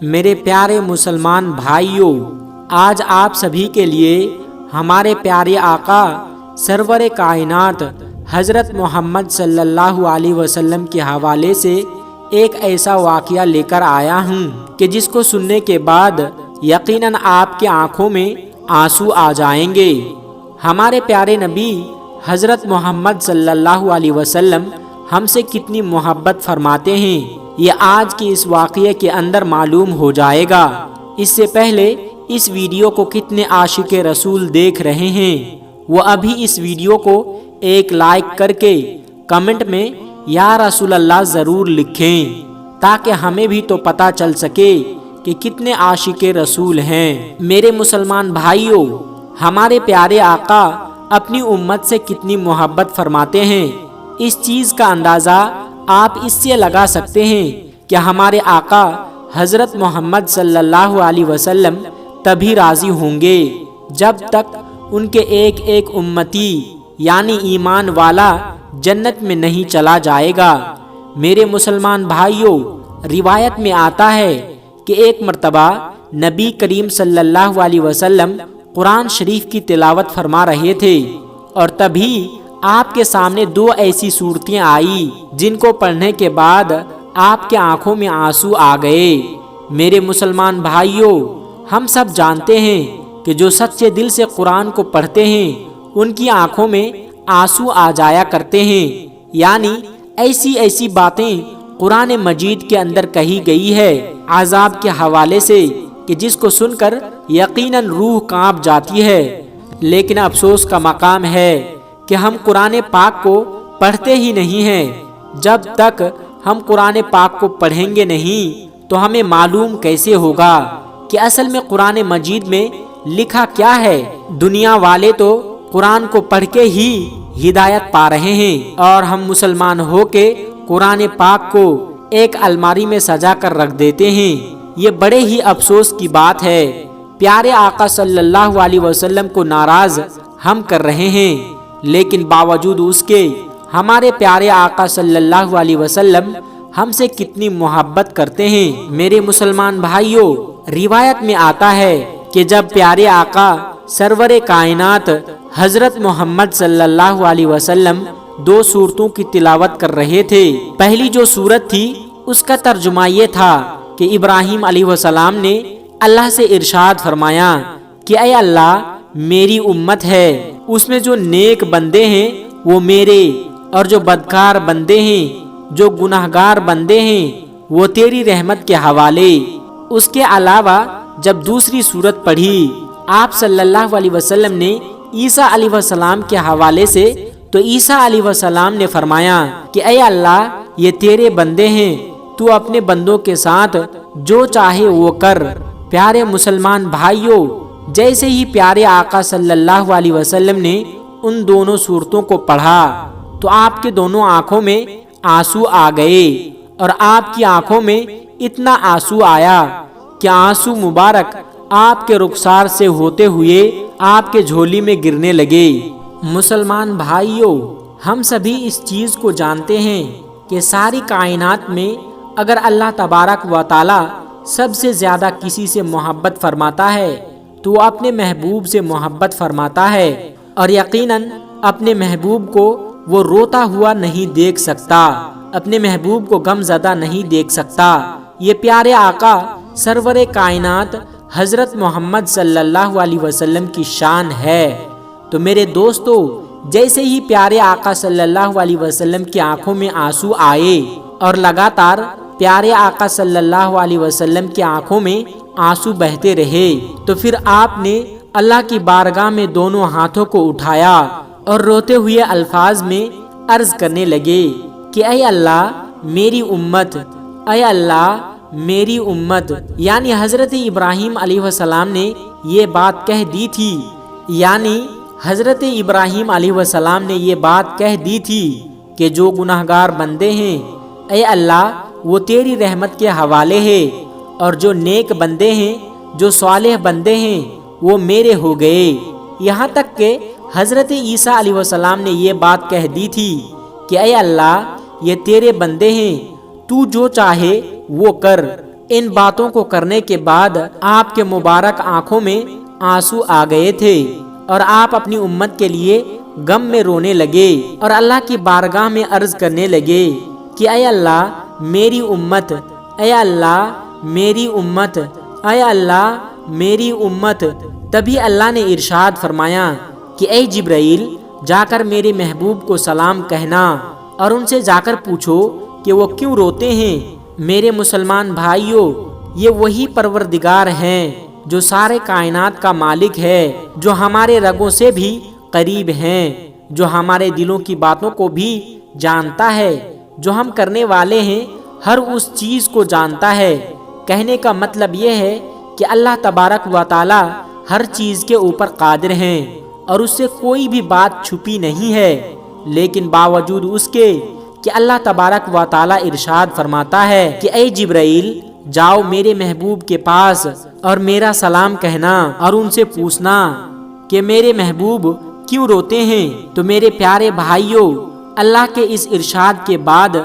میرے پیارے مسلمان بھائیوں، آج آپ سبھی کے لیے ہمارے پیارے آقا سرور کائنات حضرت محمد صلی اللہ علیہ وسلم کے حوالے سے ایک ایسا واقعہ لے کر آیا ہوں کہ جس کو سننے کے بعد یقیناً آپ کے آنکھوں میں آنسو آ جائیں گے۔ ہمارے پیارے نبی حضرت محمد صلی اللہ علیہ وسلم ہم سے کتنی محبت فرماتے ہیں، یہ آج کی اس واقعے کے اندر معلوم ہو جائے گا۔ اس سے پہلے اس ویڈیو کو کتنے عاشق رسول دیکھ رہے ہیں، وہ ابھی اس ویڈیو کو ایک لائک کر کے کمنٹ میں یا رسول اللہ ضرور لکھیں، تاکہ ہمیں بھی تو پتہ چل سکے کہ کتنے عاشق رسول ہیں۔ میرے مسلمان بھائیوں، ہمارے پیارے آقا اپنی امت سے کتنی محبت فرماتے ہیں، اس چیز کا اندازہ آپ اس سے لگا سکتے ہیں کہ ہمارے آقا حضرت محمد صلی اللہ علیہ وسلم تبھی راضی ہوں گے جب تک ان کے ایک ایک امتی یعنی ایمان والا جنت میں نہیں چلا جائے گا۔ میرے مسلمان بھائیوں، روایت میں آتا ہے کہ ایک مرتبہ نبی کریم صلی اللہ علیہ وسلم قرآن شریف کی تلاوت فرما رہے تھے، اور تبھی آپ کے سامنے دو ایسی صورتیں آئی جن کو پڑھنے کے بعد آپ کے آنکھوں میں آنسو آ گئے۔ میرے مسلمان بھائیوں، ہم سب جانتے ہیں کہ جو سچے دل سے قرآن کو پڑھتے ہیں ان کی آنکھوں میں آنسو آ جایا کرتے ہیں، یعنی ایسی باتیں قرآن مجید کے اندر کہی گئی ہے عذاب کے حوالے سے کہ جس کو سن کر یقیناً روح کانپ جاتی ہے۔ لیکن افسوس کا مقام ہے کہ ہم قرآن پاک کو پڑھتے ہی نہیں ہیں۔ جب تک ہم قرآن پاک کو پڑھیں گے نہیں تو ہمیں معلوم کیسے ہوگا کہ اصل میں قرآن مجید میں لکھا کیا ہے۔ دنیا والے تو قرآن کو پڑھ کے ہی ہدایت پا رہے ہیں، اور ہم مسلمان ہو کے قرآن پاک کو ایک الماری میں سجا کر رکھ دیتے ہیں۔ یہ بڑے ہی افسوس کی بات ہے۔ پیارے آقا صلی اللہ علیہ وسلم کو ناراض ہم کر رہے ہیں، لیکن باوجود اس کے ہمارے پیارے آقا صلی اللہ علیہ وسلم ہم سے کتنی محبت کرتے ہیں۔ میرے مسلمان بھائیوں، روایت میں آتا ہے کہ جب پیارے آقا سرور کائنات حضرت محمد صلی اللہ علیہ وسلم دو صورتوں کی تلاوت کر رہے تھے، پہلی جو صورت تھی اس کا ترجمہ یہ تھا کہ ابراہیم علیہ السلام نے اللہ سے ارشاد فرمایا کہ اے اللہ، میری امت ہے، اس میں جو نیک بندے ہیں وہ میرے، اور جو بدکار بندے ہیں، جو گناہگار بندے ہیں وہ تیری رحمت کے حوالے۔ اس کے علاوہ جب دوسری صورت پڑھی آپ صلی اللہ علیہ وسلم نے عیسیٰ علیہ السلام کے حوالے سے، تو عیسیٰ علیہ السلام نے فرمایا کہ اے اللہ، یہ تیرے بندے ہیں، تو اپنے بندوں کے ساتھ جو چاہے وہ کر۔ پیارے مسلمان بھائیوں، جیسے ہی پیارے آقا صلی اللہ علیہ وسلم نے ان دونوں صورتوں کو پڑھا تو آپ کے دونوں آنکھوں میں آنسو آ گئے، اور آپ کی آنکھوں میں اتنا آنسو آیا کہ آنسو مبارک آپ کے رخسار سے ہوتے ہوئے آپ کے جھولی میں گرنے لگے۔ مسلمان بھائیوں، ہم سبھی اس چیز کو جانتے ہیں کہ ساری کائنات میں اگر اللہ تبارک و تعالی سب سے زیادہ کسی سے محبت فرماتا ہے تو وہ اپنے محبوب سے محبت فرماتا ہے، اور یقیناً اپنے محبوب کو وہ روتا ہوا نہیں دیکھ سکتا، اپنے محبوب کو غم زدہ نہیں دیکھ سکتا۔ یہ پیارے آقا سرور کائنات حضرت محمد صلی اللہ علیہ وسلم کی شان ہے۔ تو میرے دوستو، جیسے ہی پیارے آقا صلی اللہ علیہ وسلم کی آنکھوں میں آنسو آئے اور لگاتار پیارے آقا صلی اللہ علیہ وسلم کی آنکھوں میں آنسو بہتے رہے، تو پھر آپ نے اللہ کی بارگاہ میں دونوں ہاتھوں کو اٹھایا اور روتے ہوئے الفاظ میں عرض کرنے لگے کہ اے اللہ، میری امت، اے اللہ، میری امت۔ یعنی حضرت ابراہیم علیہ السلام نے یہ بات کہہ دی تھی، حضرت ابراہیم علیہ السلام نے یہ بات کہہ دی تھی کہ جو گناہگار بندے ہیں اے اللہ وہ تیری رحمت کے حوالے ہے، اور جو نیک بندے ہیں، جو صالح بندے ہیں وہ میرے ہو گئے۔ یہاں تک کہ حضرت عیسیٰ علیہ السلام نے یہ بات کہہ دی تھی کہ اے اللہ، یہ تیرے بندے ہیں، تو جو چاہے وہ کر۔ ان باتوں کو کرنے کے بعد آپ کے مبارک آنکھوں میں آنسو آ گئے تھے اور آپ اپنی امت کے لیے غم میں رونے لگے اور اللہ کی بارگاہ میں عرض کرنے لگے کہ اے اللہ میری امت، اے اللہ میری امت، اے اللہ میری امت۔ تبھی اللہ نے ارشاد فرمایا کہ اے جبرائیل، جا کر میرے محبوب کو سلام کہنا اور ان سے جا کر پوچھو کہ وہ کیوں روتے ہیں۔ میرے مسلمان بھائیوں، یہ وہی پروردگار ہیں جو سارے کائنات کا مالک ہے، جو ہمارے رگوں سے بھی قریب ہیں، جو ہمارے دلوں کی باتوں کو بھی جانتا ہے، جو ہم کرنے والے ہیں ہر اس چیز کو جانتا ہے۔ کہنے کا مطلب یہ ہے کہ اللہ تبارک و تعالی ہر چیز کے اوپر قادر ہیں اور اس سے کوئی بھی بات چھپی نہیں ہے، لیکن باوجود اس کے کہ اللہ تبارک و تعالی ارشاد فرماتا ہے کہ اے جبرائیل، جاؤ میرے محبوب کے پاس اور میرا سلام کہنا اور ان سے پوچھنا کہ میرے محبوب کیوں روتے ہیں۔ تو میرے پیارے بھائیوں، اللہ کے اس ارشاد کے بعد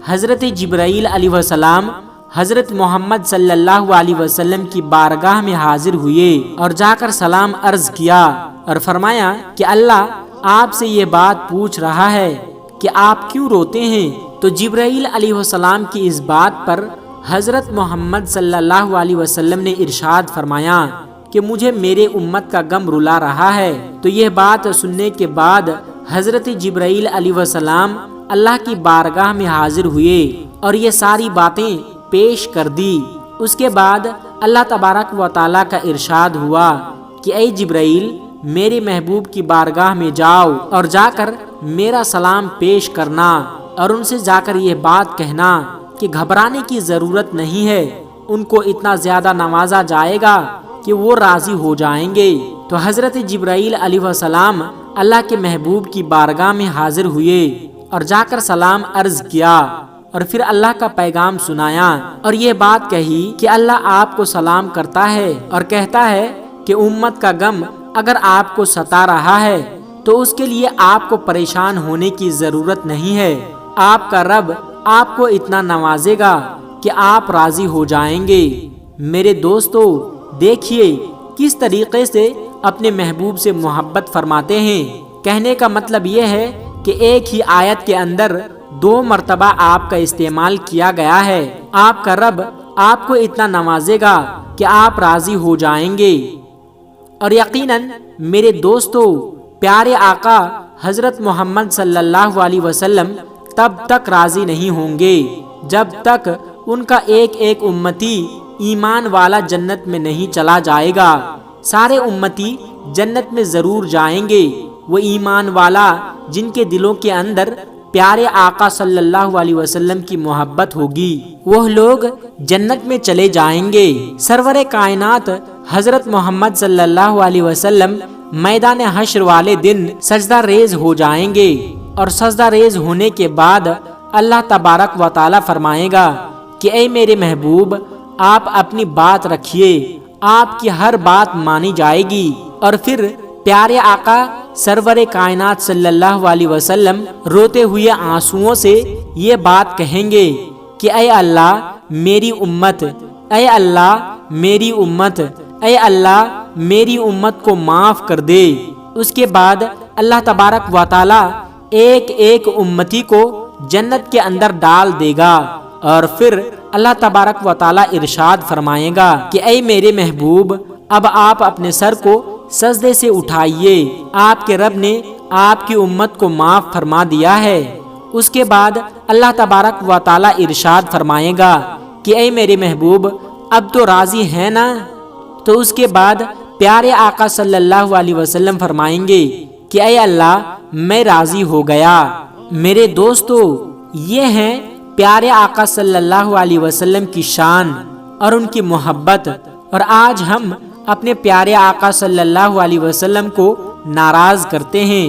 حضرت جبرائیل علیہ السلام حضرت محمد صلی اللہ علیہ وسلم کی بارگاہ میں حاضر ہوئے اور جا کر سلام عرض کیا اور فرمایا کہ اللہ آپ سے یہ بات پوچھ رہا ہے کہ آپ کیوں روتے ہیں۔ تو جبرائیل علیہ السلام کی اس بات پر حضرت محمد صلی اللہ علیہ وسلم نے ارشاد فرمایا کہ مجھے میرے امت کا غم رلا رہا ہے۔ تو یہ بات سننے کے بعد حضرت جبرائیل علیہ السلام اللہ کی بارگاہ میں حاضر ہوئے اور یہ ساری باتیں پیش کر دی۔ اس کے بعد اللہ تبارک و تعالیٰ کا ارشاد ہوا کہ اے جبرائیل، میرے محبوب کی بارگاہ میں جاؤ اور جا کر میرا سلام پیش کرنا اور ان سے جا کر یہ بات کہنا کہ گھبرانے کی ضرورت نہیں ہے، ان کو اتنا زیادہ نوازا جائے گا کہ وہ راضی ہو جائیں گے۔ تو حضرت جبرائیل علیہ السلام اللہ کے محبوب کی بارگاہ میں حاضر ہوئے اور جا کر سلام عرض کیا اور پھر اللہ کا پیغام سنایا اور یہ بات کہی کہ اللہ آپ کو سلام کرتا ہے اور کہتا ہے کہ امت کا غم اگر آپ کو ستا رہا ہے تو اس کے لیے آپ کو پریشان ہونے کی ضرورت نہیں ہے، آپ کا رب آپ کو اتنا نوازے گا کہ آپ راضی ہو جائیں گے۔ میرے دوستو، دیکھیے کس طریقے سے اپنے محبوب سے محبت فرماتے ہیں۔ کہنے کا مطلب یہ ہے کہ ایک ہی آیت کے اندر 2 مرتبہ آپ کا استعمال کیا گیا ہے۔ آپ کا رب آپ کو اتنا نوازے گا کہ آپ راضی ہو جائیں گے۔ اور یقیناً میرے دوستو، پیارے آقا حضرت محمد صلی اللہ علیہ وسلم تب تک راضی نہیں ہوں گے جب تک ان کا ایک ایک امتی ایمان والا جنت میں نہیں چلا جائے گا۔ سارے امتی جنت میں ضرور جائیں گے، وہ ایمان والا جن کے دلوں کے اندر پیارے آقا صلی اللہ علیہ وسلم کی محبت ہوگی، وہ لوگ جنت میں چلے جائیں گے۔ سرور کائنات حضرت محمد صلی اللہ علیہ وسلم میدان حشر والے دن سجدہ ریز ہو جائیں گے اور سجدہ ریز ہونے کے بعد اللہ تبارک و تعالی فرمائے گا کہ اے میرے محبوب، آپ اپنی بات رکھیے، آپ کی ہر بات مانی جائے گی۔ اور پھر پیارے آقا سرور کائنات صلی اللہ علیہ وسلم روتے ہوئے آنسوؤں سے یہ بات کہیں گے کہ اے اللہ میری امت، اے اللہ میری امت، اے اللہ میری امت کو معاف کر دے۔ اس کے بعد اللہ تبارک و تعالی ایک ایک امتی کو جنت کے اندر ڈال دے گا اور پھر اللہ تبارک و تعالی ارشاد فرمائے گا کہ اے میرے محبوب، اب آپ اپنے سر کو سجدے سے اٹھائیے، آپ کے رب نے آپ کی امت کو معاف فرما دیا ہے۔ اس کے بعد اللہ تبارک و تعالی ارشاد فرمائے گا کہ اے میرے محبوب، اب تو راضی ہے نا؟ تو اس کے بعد پیارے آقا صلی اللہ علیہ وسلم فرمائیں گے کہ اے اللہ میں راضی ہو گیا۔ میرے دوستو، یہ ہیں پیارے آقا صلی اللہ علیہ وسلم کی شان اور ان کی محبت، اور آج ہم اپنے پیارے آقا صلی اللہ علیہ وسلم کو ناراض کرتے ہیں۔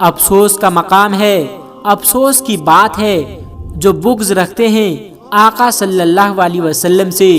افسوس کا مقام ہے، افسوس کی بات ہے، جو بغض رکھتے ہیں آقا صلی اللہ علیہ وسلم سے،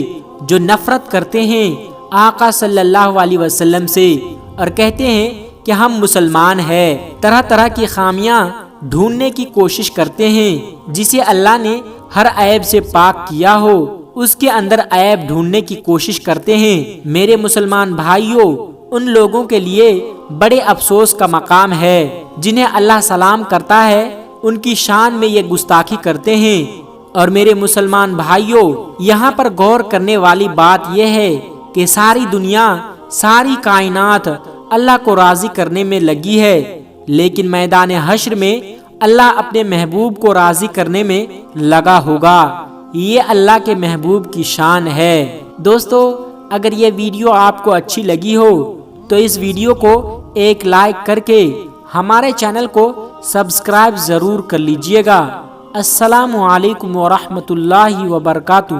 جو نفرت کرتے ہیں آقا صلی اللہ علیہ وسلم سے اور کہتے ہیں کہ ہم مسلمان ہیں، طرح طرح کی خامیاں ڈھونڈنے کی کوشش کرتے ہیں، جسے اللہ نے ہر عیب سے پاک کیا ہو اس کے اندر عیب ڈھونڈنے کی کوشش کرتے ہیں۔ میرے مسلمان بھائیوں، ان لوگوں کے لیے بڑے افسوس کا مقام ہے جنہیں اللہ سلام کرتا ہے، ان کی شان میں یہ گستاخی کرتے ہیں۔ اور میرے مسلمان بھائیوں، یہاں پر غور کرنے والی بات یہ ہے کہ ساری دنیا، ساری کائنات اللہ کو راضی کرنے میں لگی ہے، لیکن میدان حشر میں اللہ اپنے محبوب کو راضی کرنے میں لگا ہوگا۔ یہ اللہ کے محبوب کی شان ہے۔ دوستو، اگر یہ ویڈیو آپ کو اچھی لگی ہو تو اس ویڈیو کو ایک لائک کر کے ہمارے چینل کو سبسکرائب ضرور کر لیجئے گا۔ السلام علیکم ورحمۃ اللہ وبرکاتہ۔